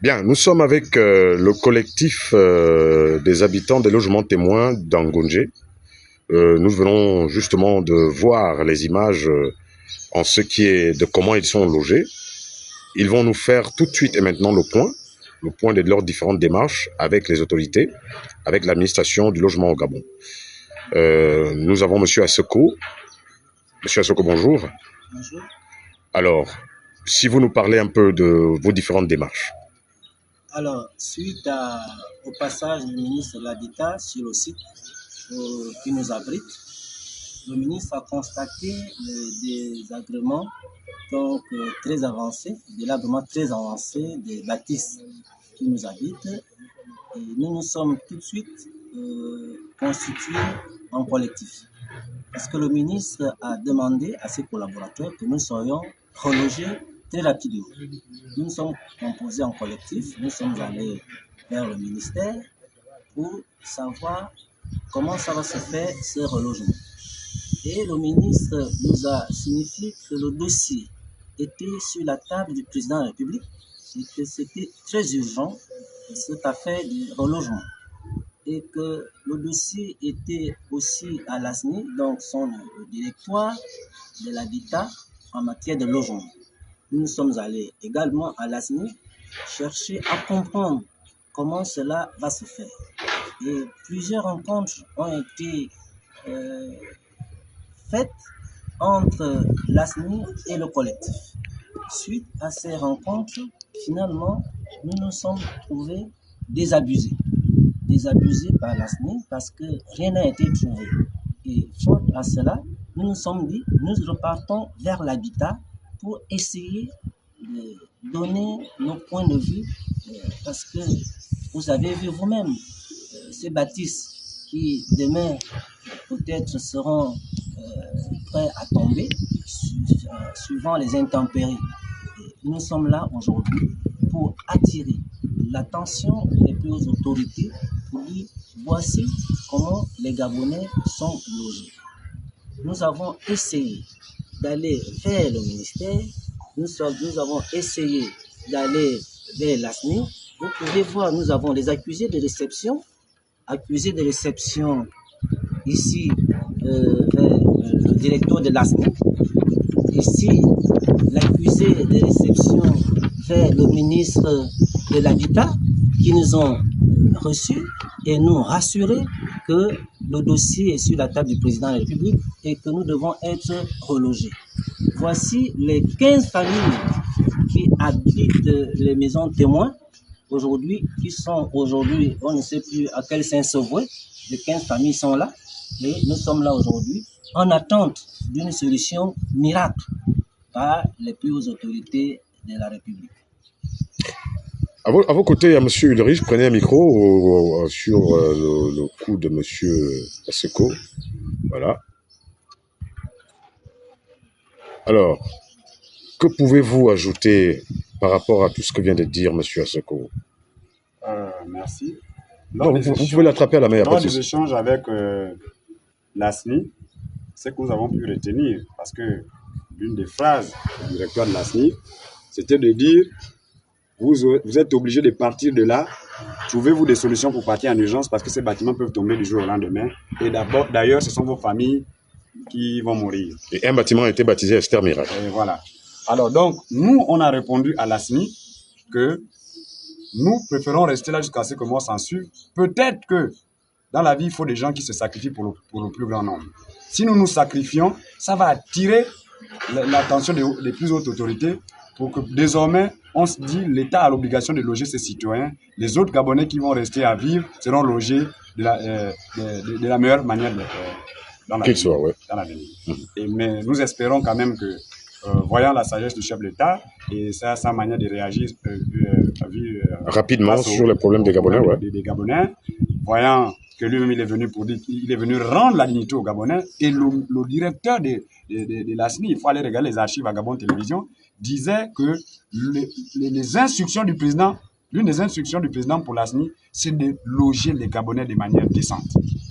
Bien, nous sommes avec le collectif des habitants des logements témoins d'Angondjé. Nous venons justement de voir les images en ce qui est de comment ils sont logés. Ils vont nous faire tout de suite et maintenant le point de leurs différentes démarches avec les autorités, avec l'administration du logement au Gabon. Nous avons Monsieur Asoko. Monsieur Asoko, bonjour. Bonjour. Alors, si vous nous parlez un peu de vos différentes démarches. Alors, suite au passage du ministre de l'Habitat sur le site qui nous abrite, le ministre a constaté des agréments donc, très avancés, des labrements très avancés des bâtisses qui nous habitent. Et nous nous sommes tout de suite constitués en collectif. Parce que le ministre a demandé à ses collaborateurs que nous soyons relogés très rapidement. Nous nous sommes composés en collectif, nous sommes allés vers le ministère pour savoir comment ça va se faire, ce relogement. Et le ministre nous a signifié que le dossier était sur la table du président de la République et que c'était très urgent, cette affaire du relogement. Et que le dossier était aussi à l'ASNI, donc son directoire de l'habitat en matière de logement. Nous sommes allés également à l'ASNI chercher à comprendre comment cela va se faire. Et plusieurs rencontres ont été faites entre l'ASNI et le collectif. Suite à ces rencontres, finalement, nous nous sommes trouvés désabusés par l'ASNI parce que rien n'a été trouvé. Et faute à cela, nous nous sommes dit, nous repartons vers l'habitat pour essayer de donner nos points de vue parce que vous avez vu vous-même ces bâtisses qui demain peut-être seront prêts à tomber suivant les intempéries. Et nous sommes là aujourd'hui pour attirer l'attention des plus hautes autorités pour dire voici comment les Gabonais sont logés. Nous avons essayé d'aller vers le ministère, nous avons essayé d'aller vers l'ASNI. Vous pouvez voir, nous avons les accusés de réception ici vers le directeur de l'ASNI. Ici, l'accusé de réception vers le ministre de l'Habitat qui nous ont reçus et nous rassuré que le dossier est sur la table du président de la République et que nous devons être relogés. Voici les 15 familles qui habitent les maisons témoins aujourd'hui, qui sont aujourd'hui, on ne sait plus à quel sein se vouer. Les 15 familles sont là et nous sommes là aujourd'hui en attente d'une solution miracle par les plus hautes autorités de la République. À vos côtés, il y a M. Ulrich. Prenez un micro sur le cou de M. Aseko. Voilà. Alors, que pouvez-vous ajouter par rapport à tout ce que vient de dire M. Aseko? Merci. Donc, vous pouvez l'attraper à la main. Lors des échanges avec l'ASNI, ce que nous avons pu retenir, parce que l'une des phrases du directeur de l'ASNI, c'était de dire vous êtes obligé de partir de là, trouvez-vous des solutions pour partir en urgence parce que ces bâtiments peuvent tomber du jour au lendemain. Et d'ailleurs, ce sont vos familles qui vont mourir. Et un bâtiment a été baptisé Esther Miracle. Et voilà. Alors donc, nous, on a répondu à l'ASNI que nous préférons rester là jusqu'à ce que moi s'en suive. Peut-être que dans la vie, il faut des gens qui se sacrifient pour le plus grand nombre. Si nous nous sacrifions, ça va attirer l'attention des plus hautes autorités pour que désormais, on se dit l'État a l'obligation de loger ses citoyens. Les autres Gabonais qui vont rester à vivre seront logés de la meilleure manière dans l'avenir. Mais nous espérons quand même que, voyant la sagesse du chef de l'État et sa manière de réagir rapidement sur les problèmes des Gabonais, des Gabonais, voyant que lui-même il est venu pour dire qu'il est venu rendre la dignité aux Gabonais, et le directeur de l'ASNI, il faut aller regarder les archives à Gabon Télévision, disait que les instructions du président, l'une des instructions du président pour l'ASNI, c'est de loger les Gabonais de manière décente.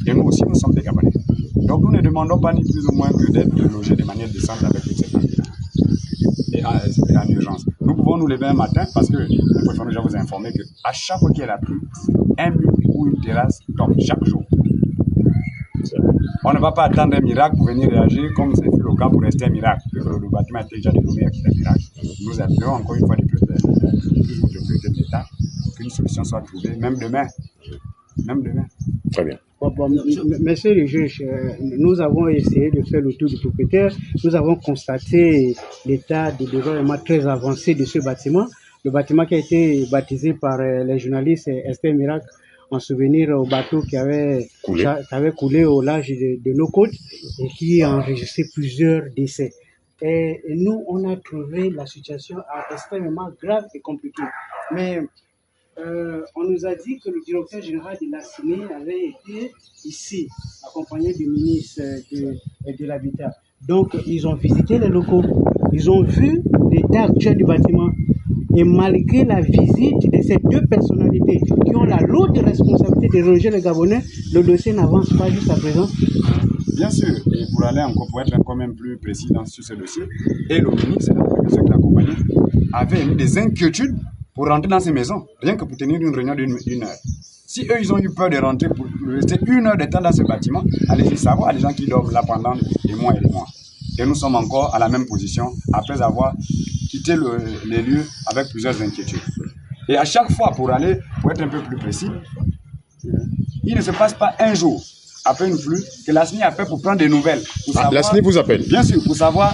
Et nous aussi, nous sommes des Gabonais. Donc nous ne demandons pas ni plus ou moins que d'être logés de manière décente avec toutes ces familles. et en urgence. Nous pouvons nous lever un matin parce que nous préférons déjà vous informer qu'à chaque fois qu'il y a la pluie, un mur ou une terrasse tombe chaque jour. On ne va pas attendre un miracle pour venir réagir comme c'est le cas pour rester un miracle. Le bâtiment a été déjà dénommé un miracle. Nous appelons encore une fois les autorités de l'État pour qu'une solution soit trouvée, même demain. Même demain. Très bien. Monsieur le juge, nous avons essayé de faire le tour du propriétaire. Nous avons constaté l'état de développement très avancé de ce bâtiment. Le bâtiment qui a été baptisé par les journalistes Esther Miracle en souvenir au bateau qui avait coulé au large de nos côtes et qui a enregistré plusieurs décès. Et nous, on a trouvé la situation extrêmement grave et compliquée. Mais on nous a dit que le directeur général de la CINE avait été ici, accompagné du ministre de l'Habitat. Donc, ils ont visité les locaux, ils ont vu l'état actuel du bâtiment. Et malgré la visite de ces deux personnalités qui ont la lourde responsabilité de reloger les Gabonais, le dossier n'avance pas jusqu'à présent. Bien sûr, et pour être quand même plus précis sur ce dossier, et le ministre, ceux qui l'accompagnaient, avaient émis des inquiétudes pour rentrer dans ces maisons, rien que pour tenir une réunion d'une heure. Si eux, ils ont eu peur de rentrer pour rester une heure de temps dans ce bâtiment, allez-y savoir les gens qui dorment là pendant des mois et des mois. Et nous sommes encore à la même position après avoir quitté les lieux avec plusieurs inquiétudes. Et à chaque fois, pour être un peu plus précis, il ne se passe pas un jour après une pluie que la SNI appelle pour prendre des nouvelles. La SNI vous appelle? Bien sûr, pour savoir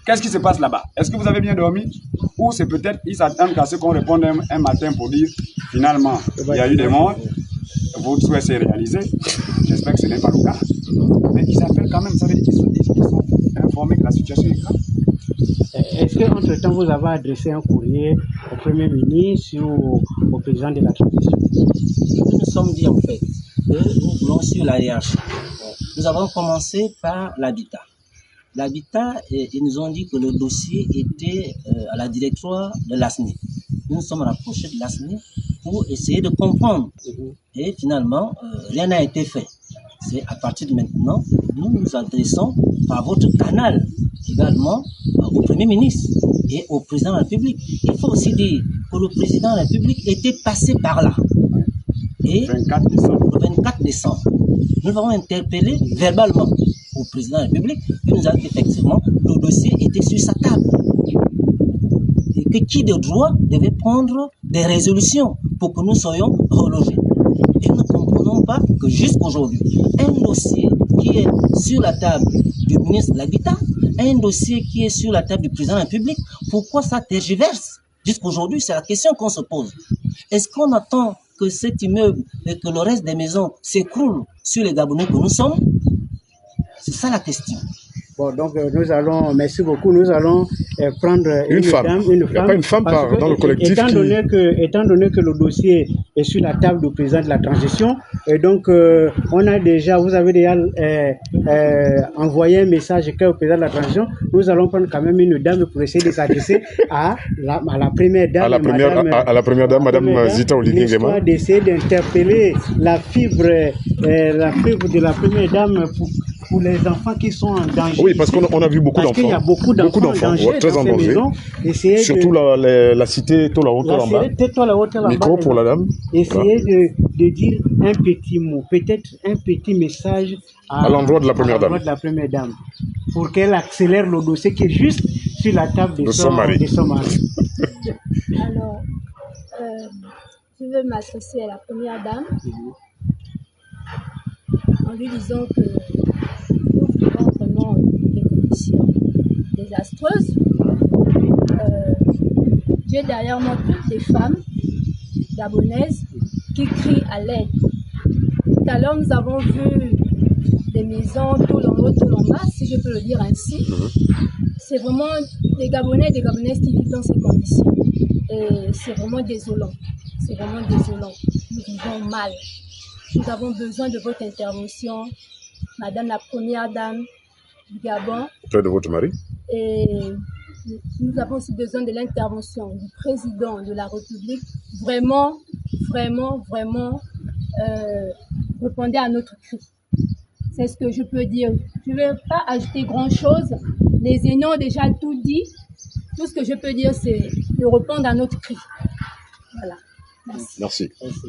qu'est-ce qui se passe là-bas. Est-ce que vous avez bien dormi? Ou c'est peut-être ils s'attendent à ce qu'on réponde un matin pour dire finalement, il y a eu des morts, votre souhait s'est réalisé. J'espère que ce n'est pas le cas. Mais ils appellent quand même, vous savez, ils sont informés que la situation est grave. Est-ce qu'entre-temps, vous avez adressé un courrier au Premier ministre ou au président de la transition? Nous nous sommes dit en fait que nous voulons suivre la hiérarchie. Nous avons commencé par l'habitat. L'habitat, ils nous ont dit que le dossier était à la directoire de l'ASNI. Nous nous sommes rapprochés de l'ASNI pour essayer de comprendre. Et finalement, rien n'a été fait. C'est à partir de maintenant, nous nous adressons par votre canal également au Premier ministre et au Président de la République. Il faut aussi dire que le Président de la République était passé par là. Et le 24 décembre, nous avons interpellé verbalement au Président de la République qui nous a dit qu'effectivement le dossier était sur sa table. Et que qui de droit devait prendre des résolutions pour que nous soyons relogés. Et nous ne comprenons pas que jusqu'aujourd'hui, un dossier qui est sur la table du ministre de l'Habitat, un dossier qui est sur la table du président de la République, pourquoi ça tergiverse? Jusqu'aujourd'hui, c'est la question qu'on se pose. Est-ce qu'on attend que cet immeuble et que le reste des maisons s'écroulent sur les Gabonais que nous sommes? C'est ça la question. Bon, donc nous allons, merci beaucoup, nous allons prendre une femme. Il n'y a pas une femme dans le collectif. Étant donné que le dossier est sur la table du président de la transition, et donc on a déjà, vous avez déjà envoyé un message au président de la transition, nous allons prendre quand même une dame pour essayer de s'adresser à la première dame. À la première dame, Madame Zita Oligui Nguema. D'essayer d'interpeller la fibre de la première dame pour les enfants qui sont en danger. Oui, parce qu'on a vu beaucoup d'enfants. Parce qu'il y a beaucoup d'enfants en danger, très en danger. Surtout la cité Tolaoto en bas. Micro pour la dame. Essayez de dire un petit mot, peut-être un petit message à l'endroit de la première dame. Pour qu'elle accélère le dossier qui est juste sur la table de son mari. Alors, je veux m'associer à la première dame en lui disant que nous vivons vraiment des conditions désastreuses. J'ai derrière moi toutes les femmes gabonaises qui crient à l'aide. Tout à l'heure, nous avons vu des maisons tout en haut, tout en bas, si je peux le dire ainsi. C'est vraiment des Gabonais et des Gabonaises qui vivent dans ces conditions. Et c'est vraiment désolant. C'est vraiment désolant. Nous vivons mal. Nous avons besoin de votre intervention, Madame la Première Dame du Gabon. Auprès de votre mari. Et nous avons aussi besoin de l'intervention du Président de la République. Vraiment, répondez à notre cri. C'est ce que je peux dire. Je ne vais pas ajouter grand-chose. Les aînés ont déjà tout dit Tout ce que je peux dire, c'est de répondre à notre cri. Voilà. Merci. Merci. Merci.